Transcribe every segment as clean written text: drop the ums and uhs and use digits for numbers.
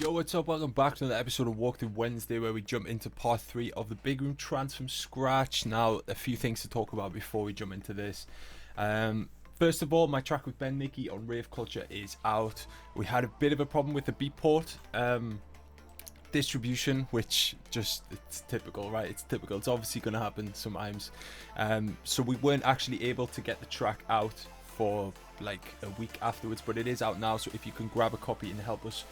Yo, what's up? Welcome back to another episode of Walkthrough Wednesday, where we jump into part 3 of the Big Room Trance from scratch. Now, a few things to talk about before we jump into this. First of all, my track with Ben Nicky on Rave Culture is out. We had a bit of a problem with the Beatport distribution, which it's typical, right? It's typical. It's obviously going to happen sometimes. So we weren't actually able to get the track out for like a week afterwards, but it is out now. So if you can grab a copy and help us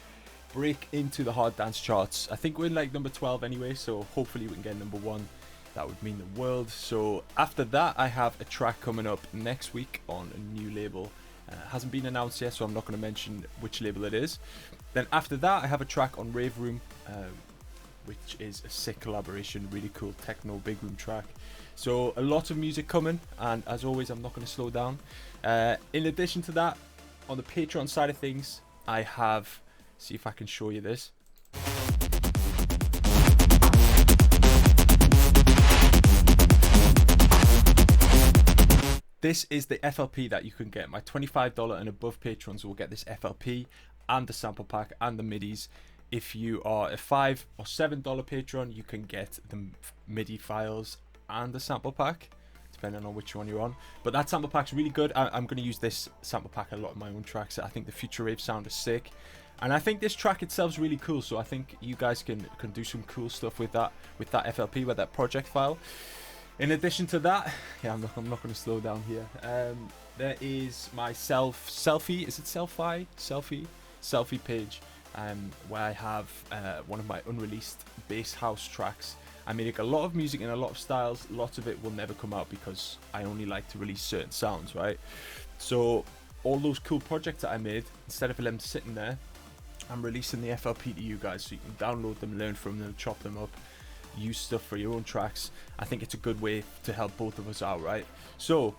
break into the hard dance charts. I think we're in like number 12 anyway, so hopefully we can get number 1. That would mean the world. So after that, I have a track coming up next week on a new label. Hasn't been announced yet, so I'm not going to mention which label it is. Then after that, I have a track on Rave Room, which is a sick collaboration, really cool techno big room track. So a lot of music coming, and as always, I'm not going to slow down. In addition to that, on the Patreon side of things, I have, see if I can show you this. This is the FLP that you can get. My $25 and above patrons will get this FLP and the sample pack and the midis. If you are a $5 or $7 patron, you can get the MIDI files and the sample pack, depending on which one you're on. But that sample pack's really good. I'm going to use this sample pack a lot in my own tracks. I think the Future Rave sound is sick. And I think this track itself is really cool, so I think you guys can do some cool stuff with that FLP, with that project file. In addition to that, yeah, I'm not going to slow down here. There is my selfie page, where I have one of my unreleased bass house tracks. I make a lot of music in a lot of styles. Lots of it will never come out because I only like to release certain sounds, right? So all those cool projects that I made, instead of them sitting there, I'm releasing the FLP to you guys so you can download them, learn from them, chop them up, use stuff for your own tracks. I think it's a good way to help both of us out, right? So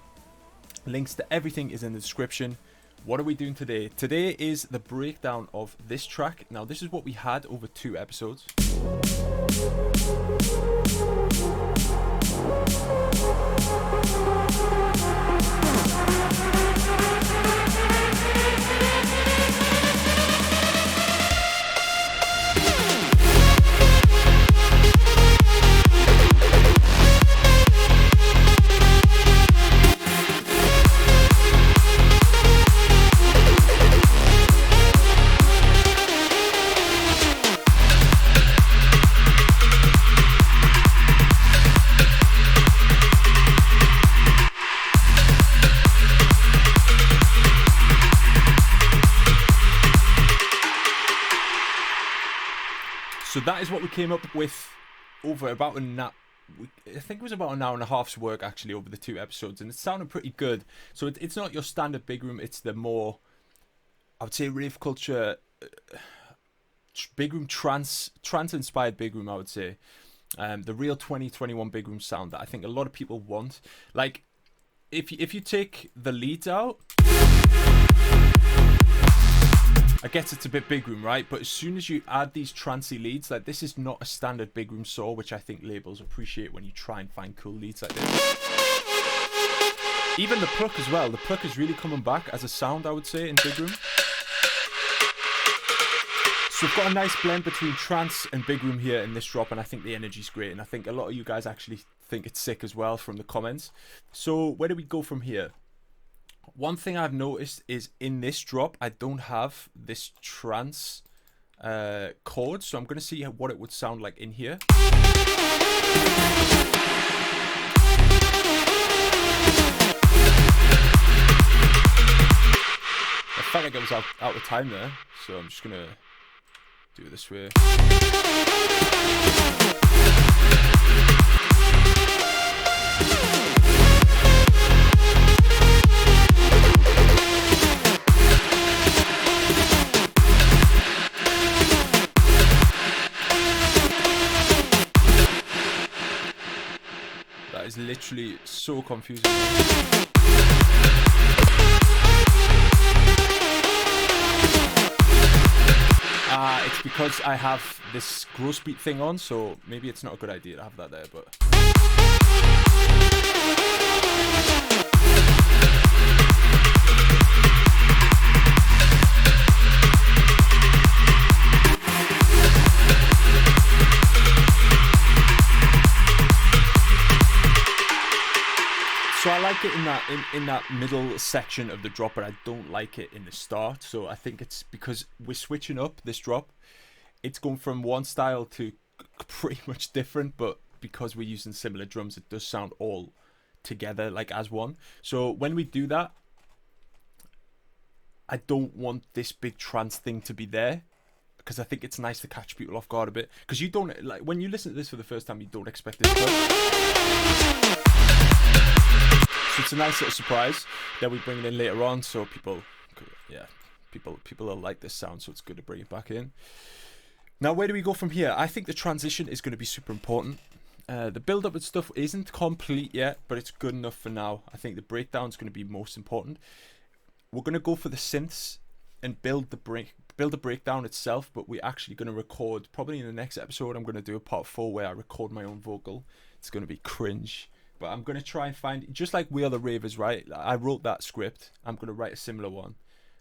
links to everything is in the description. What are we doing today? Today is the breakdown of this track. Now, this is what we had over 2 episodes. So that is what we came up with over about I think it was about an hour and a half's work actually over the 2 episodes, and it sounded pretty good. So it's not your standard big room, it's the more, I would say, rave culture, big room trance inspired big room, I would say. The real 2021 big room sound that I think a lot of people want. Like, if you take the leads out, I guess it's a bit big room, right? But as soon as you add these trancey leads, like, this is not a standard big room saw, which I think labels appreciate when you try and find cool leads like this. Even the pluck as well. The pluck is really coming back as a sound, I would say, in big room. So we've got a nice blend between trance and big room here in this drop, and I think the energy's great, and I think a lot of you guys actually think it's sick as well from the comments. So where do we go from here? One thing I've noticed is in this drop, I don't have this trance chord, so I'm going to see what it would sound like in here. I felt like I was out of time there, so I'm just going to do it this way. That is literally so confusing. It's because I have this gross beat thing on, so maybe it's not a good idea to have that there, but like it in that middle section of the drop, but I don't like it in the start. So I think it's because we're switching up this drop. It's going from one style to pretty much different, but because we're using similar drums, it does sound all together like as one. So when we do that, I don't want this big trance thing to be there, because I think it's nice to catch people off guard a bit, because you don't, like, when you listen to this for the first time, you don't expect this. So it's a nice little surprise that we bring it in later on, so people will like this sound, so it's good to bring it back in. Now, where do we go from here? I think the transition is going to be super important. The build-up and stuff isn't complete yet, but it's good enough for now. I think the breakdown is going to be most important. We're going to go for the synths and build the breakdown itself, but we're actually going to record, probably in the next episode, I'm going to do a part 4 where I record my own vocal. It's going to be cringe, but I'm going to try and find, just like We Are The Ravers, right? I wrote that script. I'm going to write a similar one,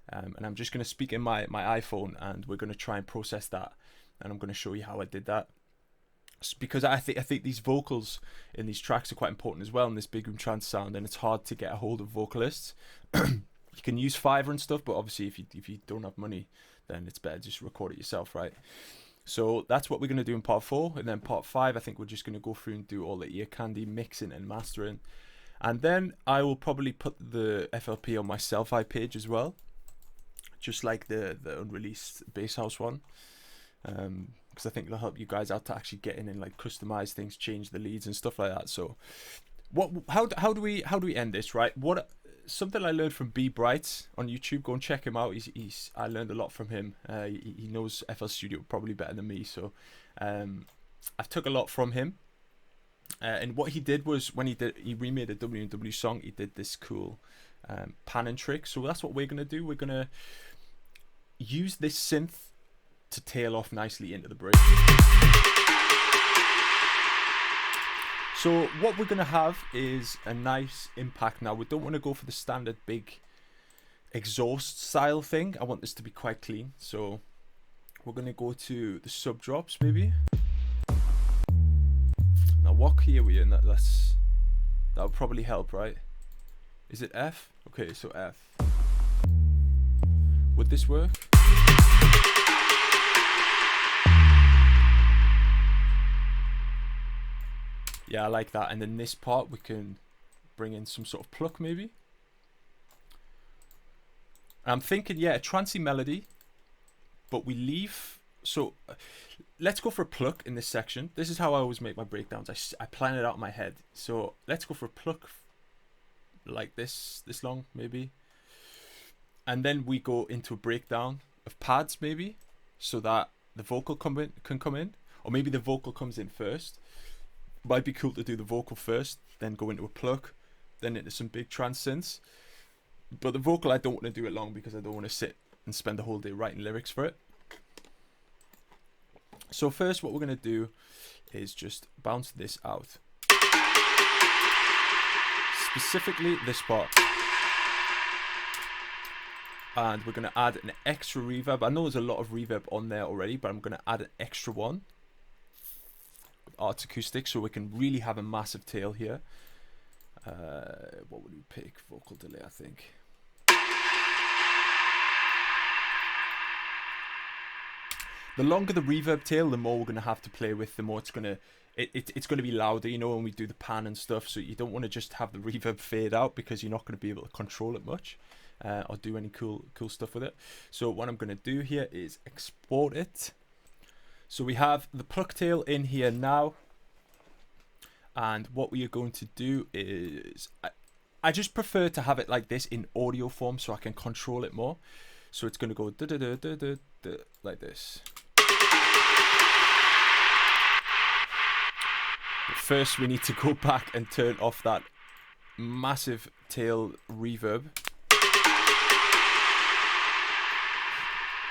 and I'm just going to speak in my iPhone, and we're going to try and process that, and I'm going to show you how I did that. Because I think these vocals in these tracks are quite important as well in this big room trance sound, and it's hard to get a hold of vocalists. You can use Fiverr and stuff, but obviously if you don't have money, then it's better just record it yourself, right? So that's what we're going to do in part 4, and then part 5, I think we're just going to go through and do all the ear candy mixing and mastering, and then I will probably put the FLP on my Selfie page as well, just like the unreleased bass house one, because I think it'll help you guys out to actually get in and like customize things, change the leads and stuff like that. So how do we end this, right? Something I learned from B Bright on YouTube. Go and check him out. I learned a lot from him. He knows FL Studio probably better than me, so I've took a lot from him. And what he did was, when he remade a WW song, he did this cool pan and trick. So that's what we're gonna do. We're gonna use this synth to tail off nicely into the break. So what we're going to have is a nice impact. Now, we don't want to go for the standard big exhaust style thing. I want this to be quite clean. So we're going to go to the sub drops maybe. Now what key are we in? That would probably help, right? Is it F? Okay, so F. Would this work? Yeah, I like that. And then this part, we can bring in some sort of pluck maybe. And I'm thinking, yeah, a trancey melody, but we leave. So let's go for a pluck in this section. This is how I always make my breakdowns. I plan it out in my head. So let's go for a pluck like this long maybe. And then we go into a breakdown of pads maybe, so that the vocal can come in. Or maybe the vocal comes in first. Might be cool to do the vocal first, then go into a pluck, then into some big trance synths. But the vocal, I don't want to do it long, because I don't want to sit and spend the whole day writing lyrics for it. So first, what we're going to do is just bounce this out. Specifically this part. And we're going to add an extra reverb. I know there's a lot of reverb on there already, but I'm going to add an extra one. Arts Acoustic, so we can really have a massive tail here. What would we pick? Vocal delay, I think. The longer the reverb tail, the more we're going to have to play with, the more it's going to it's going to be louder, you know, when we do the pan and stuff. So you don't want to just have the reverb fade out, because you're not going to be able to control it much, or do any cool stuff with it. So what I'm going to do here is export it. So we have the pluck tail in here now, and what we are going to do is, I just prefer to have it like this in audio form, so I can control it more. So it's going to go da -da -da -da -da -da, like this. But first we need to go back and turn off that massive tail reverb.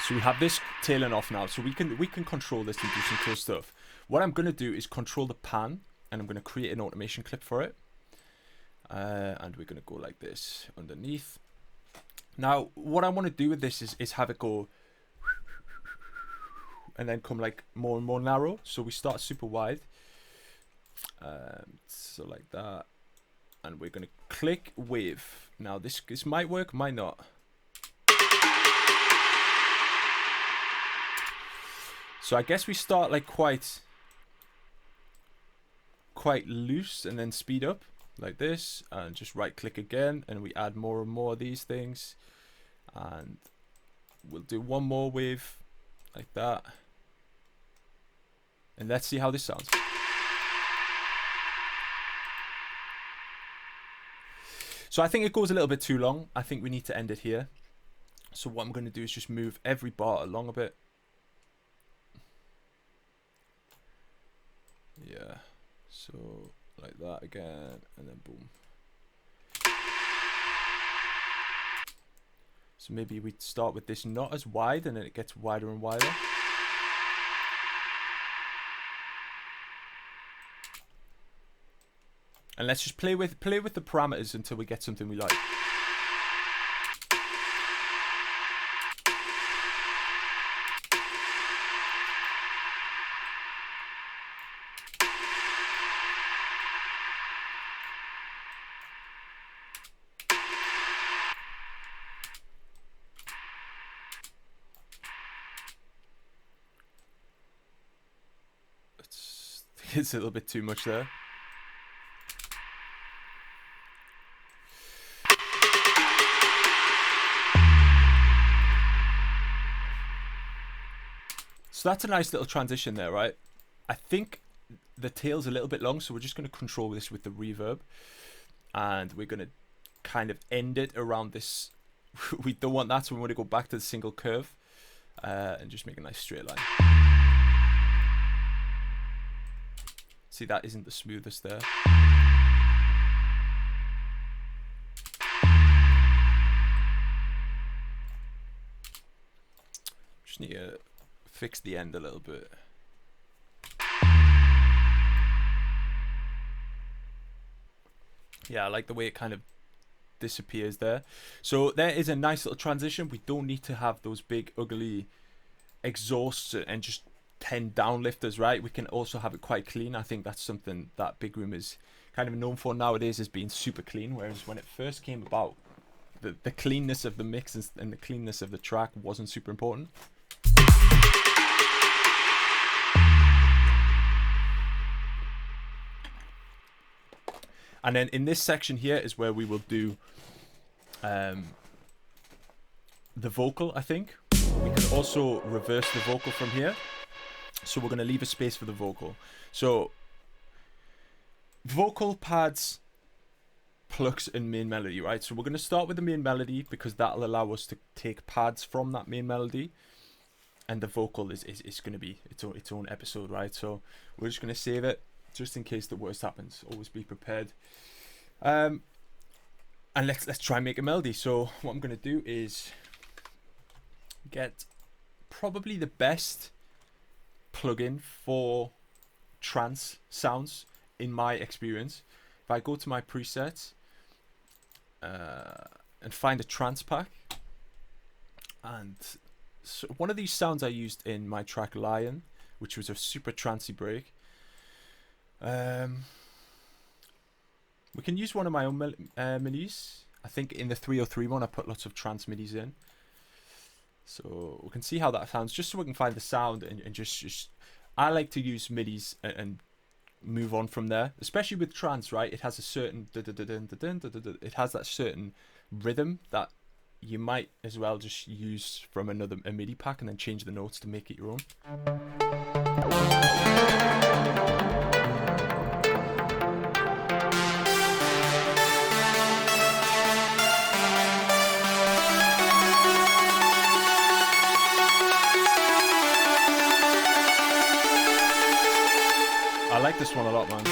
So we have this tailing off now, so we can control this and do some cool stuff. What I'm going to do is control the pan, and I'm going to create an automation clip for it. And we're going to go like this underneath. Now, what I want to do with this is have it go and then come like more and more narrow. So we start super wide. So like that. and we're going to click with. Now this might work, might not. So I guess we start like quite loose and then speed up like this, and just right click again, and we add more and more of these things, and we'll do one more wave like that, and let's see how this sounds. So I think it goes a little bit too long. I think we need to end it here. So what I'm going to do is just move every bar along a bit. Yeah, so like that again, and then boom. So maybe we start with this not as wide, and then it gets wider and wider. And let's just play with the parameters until we get something we like. It's a little bit too much there. So that's a nice little transition there, right? I think the tail's a little bit long, so we're just going to control this with the reverb. And we're going to kind of end it around this. We don't want that, so we want to go back to the single curve and just make a nice straight line. See, that isn't the smoothest there. Just need to fix the end a little bit. Yeah, I like the way it kind of disappears there. So there is a nice little transition. We don't need to have those big ugly exhausts and just 10 downlifters, right? We can also have it quite clean. I think that's something that Big Room is kind of known for nowadays, as being super clean, whereas when it first came about, the cleanness of the mix and the cleanness of the track wasn't super important. And then in this section here is where we will do the vocal, I think. We can also reverse the vocal from here. So we're going to leave a space for the vocal. So vocal pads, plucks, and main melody, right? So we're going to start with the main melody because that'll allow us to take pads from that main melody. And the vocal is going to be its own episode, right? So we're just going to save it just in case the worst happens. Always be prepared. And let's try and make a melody. So what I'm going to do is get probably the best plugin for trance sounds in my experience. If I go to my presets and find a trance pack, and so one of these sounds I used in my track Lion, which was a super trancey break. We can use one of my own midis. I think in the 303 one I put lots of trance midis in. So we can see how that sounds, just so we can find the sound and just I like to use midis and move on from there, especially with trance, right? It has a certain it has that certain rhythm that you might as well just use from a MIDI pack and then change the notes to make it your own. I like this one a lot, man.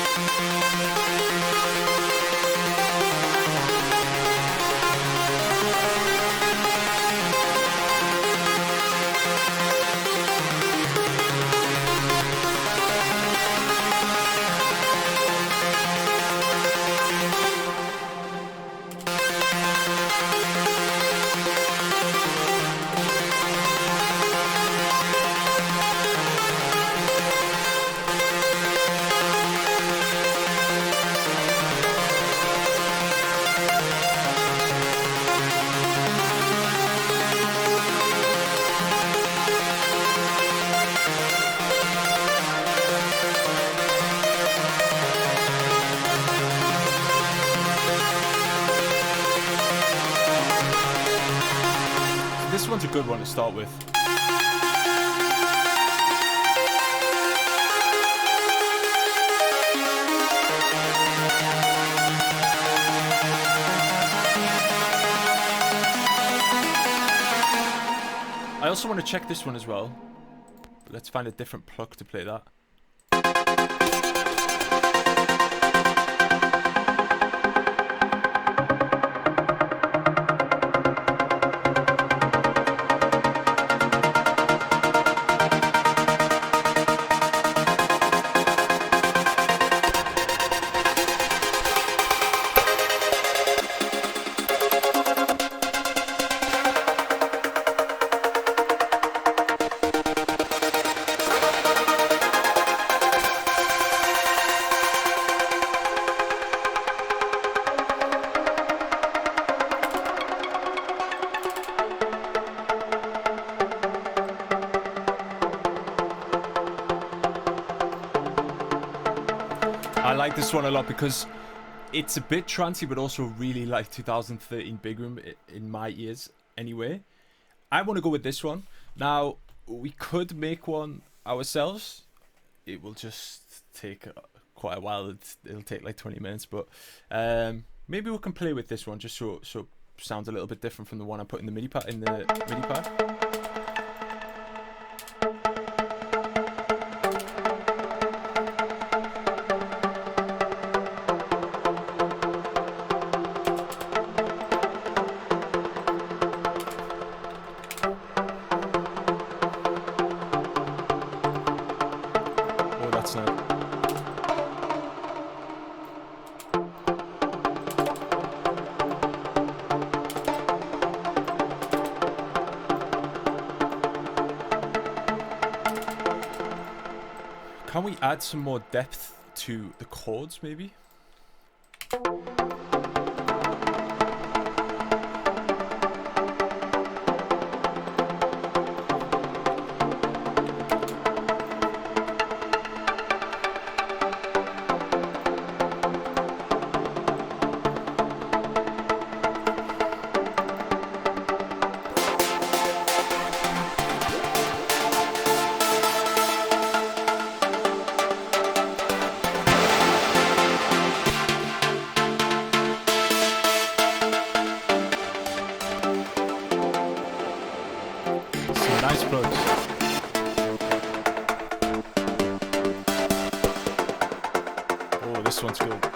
This one's a good one to start with. I also want to check this one as well. Let's find a different pluck to play that. I like this one a lot because it's a bit trancey, but also really like 2013 Big Room in my ears anyway. I want to go with this one. Now, we could make one ourselves. It will just take quite a while. It'll take like 20 minutes, but maybe we can play with this one just so it sounds a little bit different from the one I put in the MIDI pad. Oh, that's not. Can we add some more depth to the chords, maybe? Nice plugs. Oh, this one's good.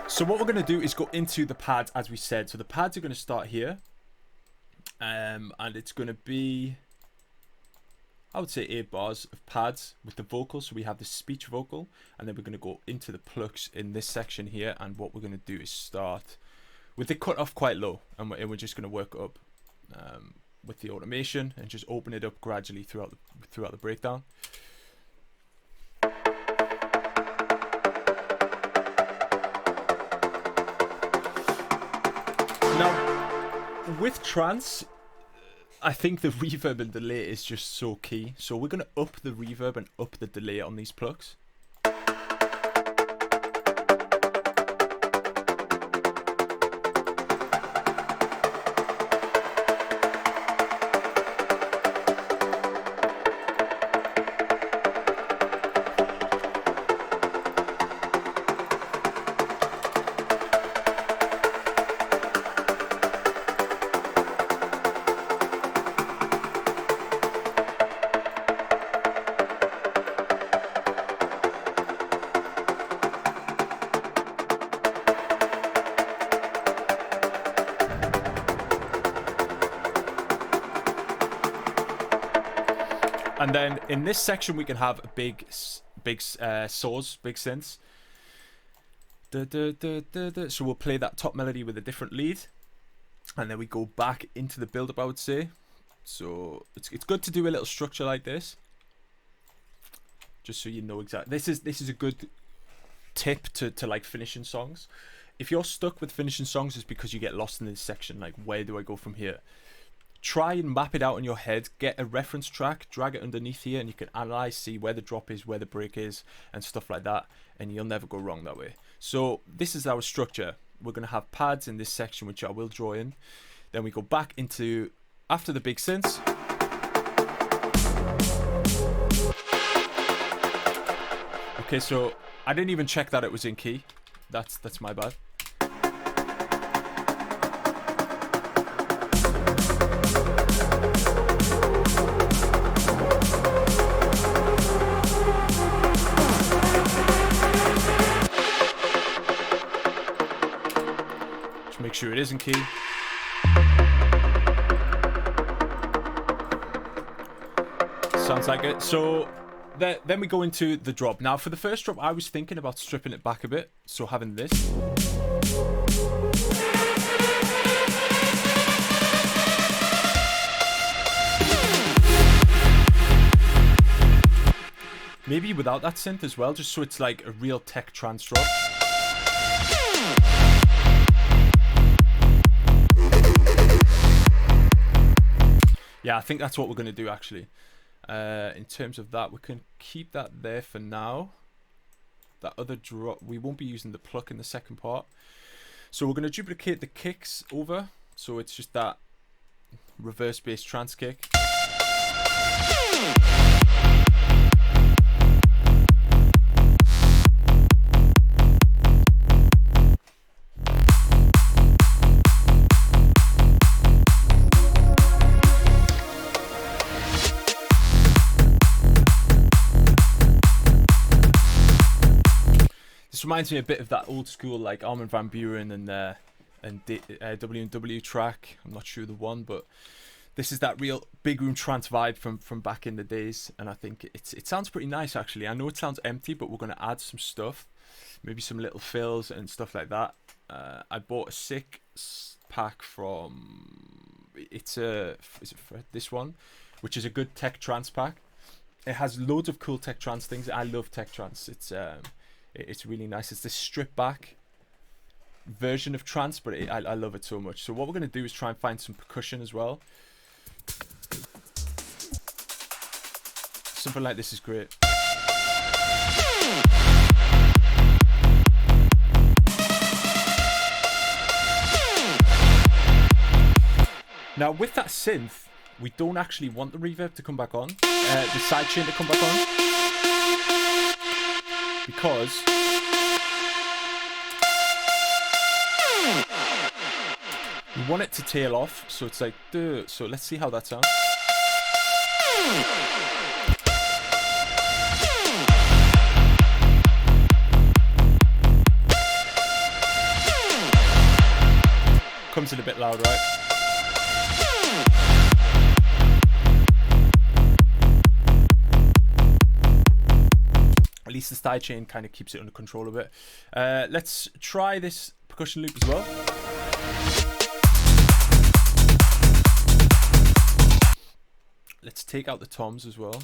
So what we're going to do is go into the pads as we said. So the pads are going to start here. And it's going to be, I would say 8 bars of pads with the vocals. So we have the speech vocal, and then we're going to go into the plucks in this section here. And what we're going to do is start with the cut off quite low, and we're just going to work up with the automation and just open it up gradually throughout the breakdown. Now, with trance, I think the reverb and delay is just so key. So we're going to up the reverb and up the delay on these plucks. And then in this section, we can have big saws, big synths. So we'll play that top melody with a different lead, and then we go back into the build-up, I would say. So it's good to do a little structure like this, just so you know exactly. This is a good tip to like finishing songs. If you're stuck with finishing songs, it's because you get lost in this section. Like, where do I go from here? Try and map it out in your head. Get a reference track, drag it underneath here, and you can analyze, see where the drop is, where the break is, and stuff like that. And you'll never go wrong that way. So this is our structure. We're going to have pads in this section, which I will draw in. Then we go back into, after the big synths. Okay, so I didn't even check that it was in key. That's my bad. Just make sure it is in key. Sounds like it. So then we go into the drop. Now for the first drop, I was thinking about stripping it back a bit. So having this. Maybe without that synth as well, just so it's like a real tech trance drop. Yeah, I think that's what we're going to do actually. In terms of that, we can keep that there for now. That other drop, we won't be using the pluck in the second part. So we're going to duplicate the kicks over. So it's just that reverse bass trance kick. This reminds me a bit of that old school like Armin van Buuren and W&W track. I'm not sure the one, but this is that real big room trance vibe from back in the days, and I think it sounds pretty nice actually. I know it sounds empty, but we're going to add some stuff, maybe some little fills and stuff like that. I bought a sick pack from is it for this one, which is a good tech trance pack. It has loads of cool tech trance things. I love tech trance. It's really nice. It's this stripped back version of trance, but I love it so much. So what we're going to do is try and find some percussion as well. Something like this is great. Now with that synth, we don't actually want the reverb to come back on, the sidechain to come back on, because we want it to tail off, so it's like, duh. So let's see how that sounds. Comes in a bit loud, right? At least the side chain kind of keeps it under control a bit. Let's try this percussion loop as well. Let's take out the toms as well.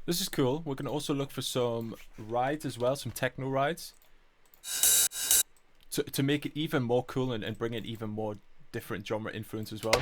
This is cool. We're going to also look for some rides as well, some techno rides, to make it even more cool and bring in even more different genre influence as well.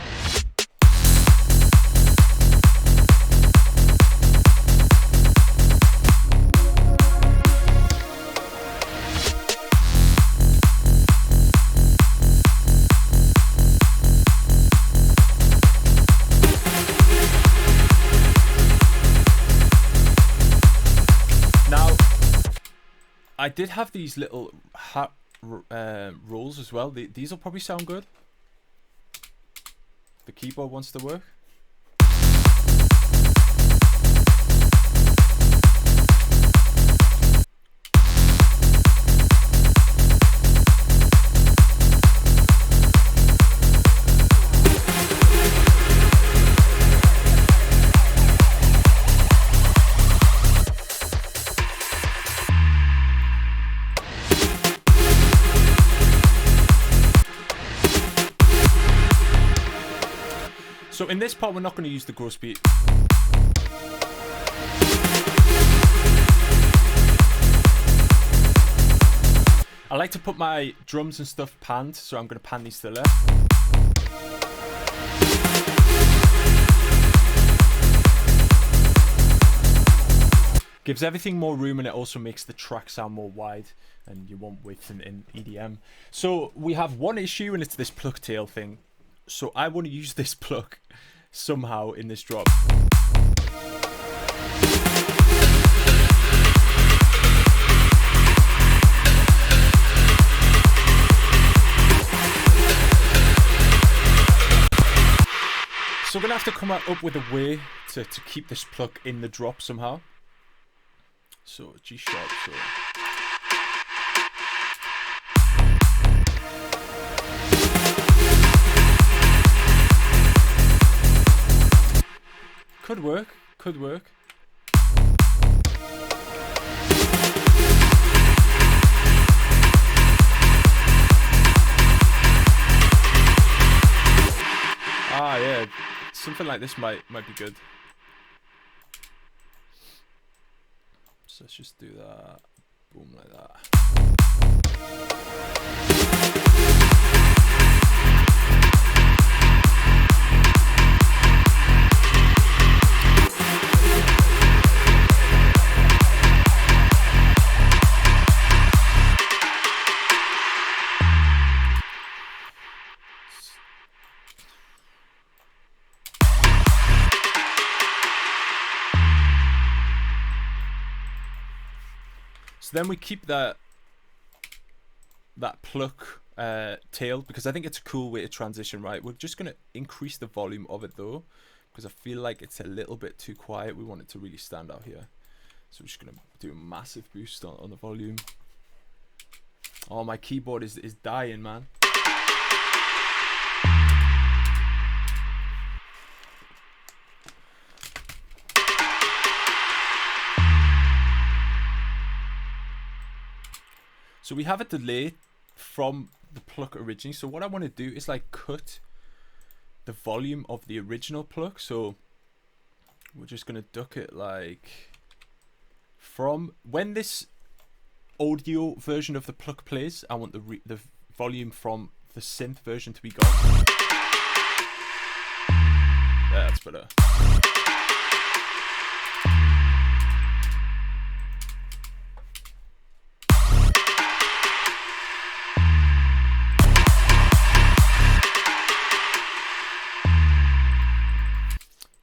I did have these little rolls as well. These will probably sound good. The keyboard wants to work. So in this part, we're not going to use the gross beat. I like to put my drums and stuff panned, so I'm going to pan these to the left. Gives everything more room, and it also makes the track sound more wide, and you want width in EDM. So we have one issue, and it's this pluck tail thing. So I want to use this pluck somehow in this drop. So we're going to have to come up with a way to keep this pluck in the drop somehow. So G sharp, so... Could work, could work. Ah, yeah, something like this might be good. So let's just do that. Boom, like that. So then we keep that pluck tail, because I think it's a cool way to transition, right? We're just going to increase the volume of it though, because I feel like it's a little bit too quiet. We want it to really stand out here. So we're just going to do a massive boost on the volume. Oh, my keyboard is dying, man. So we have a delay from the pluck originally. So what I want to do is like cut the volume of the original pluck. So we're just going to duck it like from when this audio version of the pluck plays, I want the volume from the synth version to be gone. Yeah, that's better.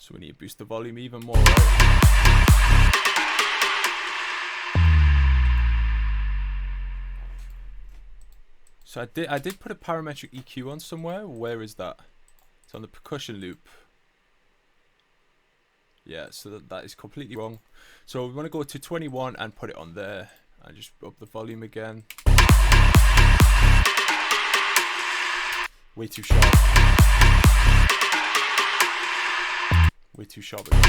So we need to boost the volume even more, right? So I did put a parametric EQ on somewhere. Where is that? It's on the percussion loop. Yeah, so that is completely wrong. So we want to go to 21 and put it on there. And just up the volume again. Way too sharp. Way too sharp again.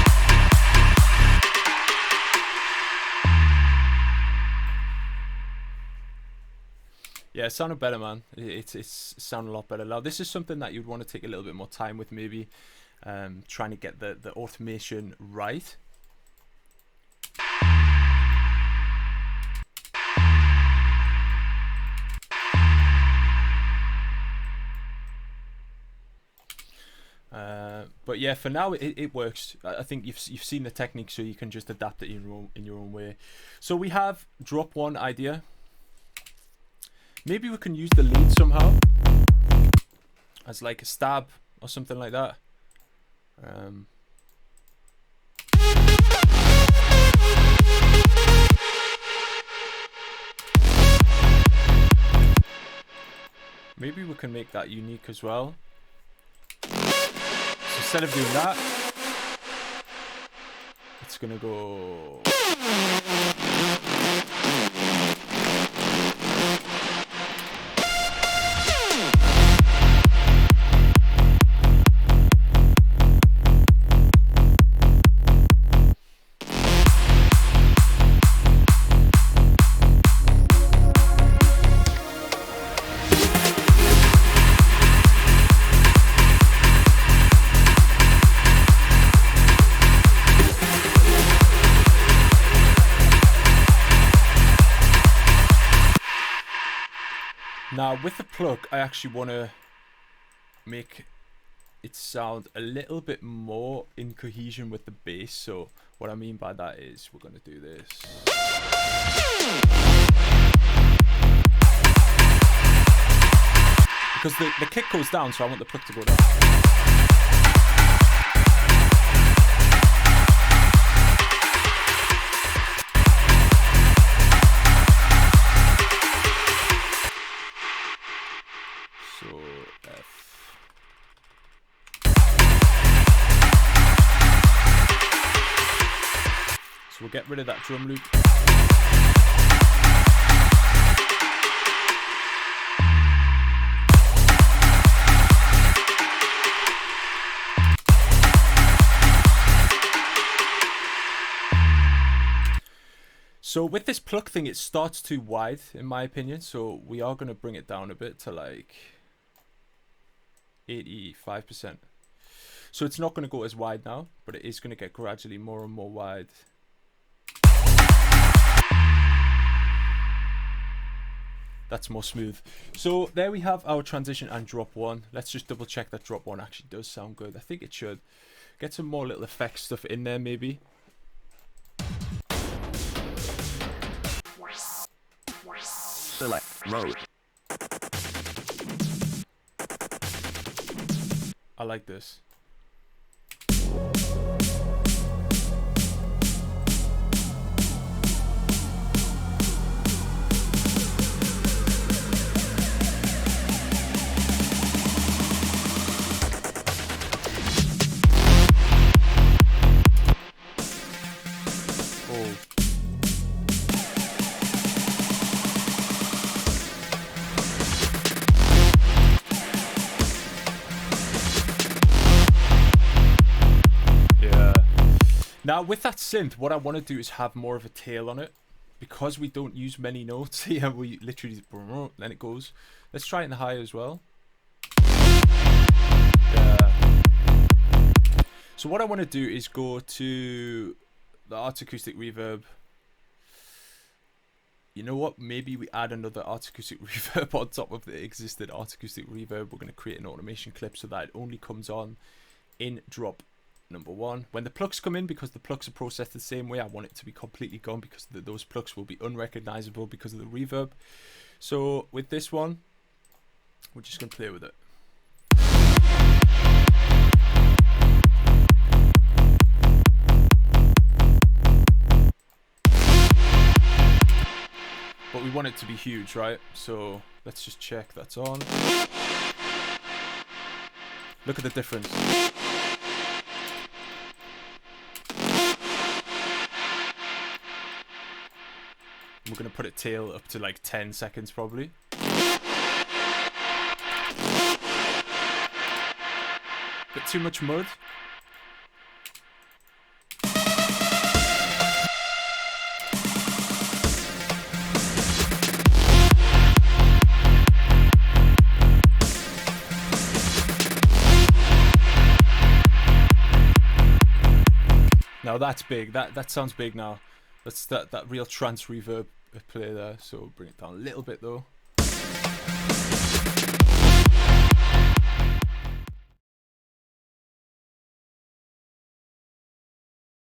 Yeah, it sounded better, man. It's sounding a lot better. Now, this is something that you'd want to take a little bit more time with, maybe. Trying to get the automation right. But yeah, for now it works. I think you've seen the technique, so you can just adapt it in your own way. So we have drop one idea. Maybe we can use the lead somehow as like a stab or something like that. Maybe we can make that unique as well. So instead of doing that, it's gonna go. Now with the pluck, I actually want to make it sound a little bit more in cohesion with the bass. So what I mean by that is we're going to do this. Because the kick goes down, so I want the pluck to go down. So F. So we'll get rid of that drum loop. So with this pluck thing, it starts too wide, in my opinion. So we are going to bring it down a bit to like 85%. So it's not going to go as wide now, but it is going to get gradually more and more wide. That's more smooth. So there we have our transition and drop one. Let's just double check that drop one actually does sound good. I think it should. Get some more little effect stuff in there maybe. Select mode. I like this. Now with that synth, what I want to do is have more of a tail on it. Because we don't use many notes here, we literally just, then it goes. Let's try it in the high as well. So what I want to do is go to the Arts Acoustic Reverb. You know what? Maybe we add another Arts Acoustic Reverb on top of the existing Arts Acoustic Reverb. We're going to create an automation clip so that it only comes on in drop number one. When the plucks come in, because the plucks are processed the same way, I want it to be completely gone because those plucks will be unrecognizable because of the reverb. So with this one, we're just going to play with it. But we want it to be huge, right? So let's just check that's on. Look at the difference. We're going to put it tail up to like 10 seconds probably. Bit too much mud. Now that's big. That sounds big now. That's that real trance reverb play there. So bring it down a little bit though.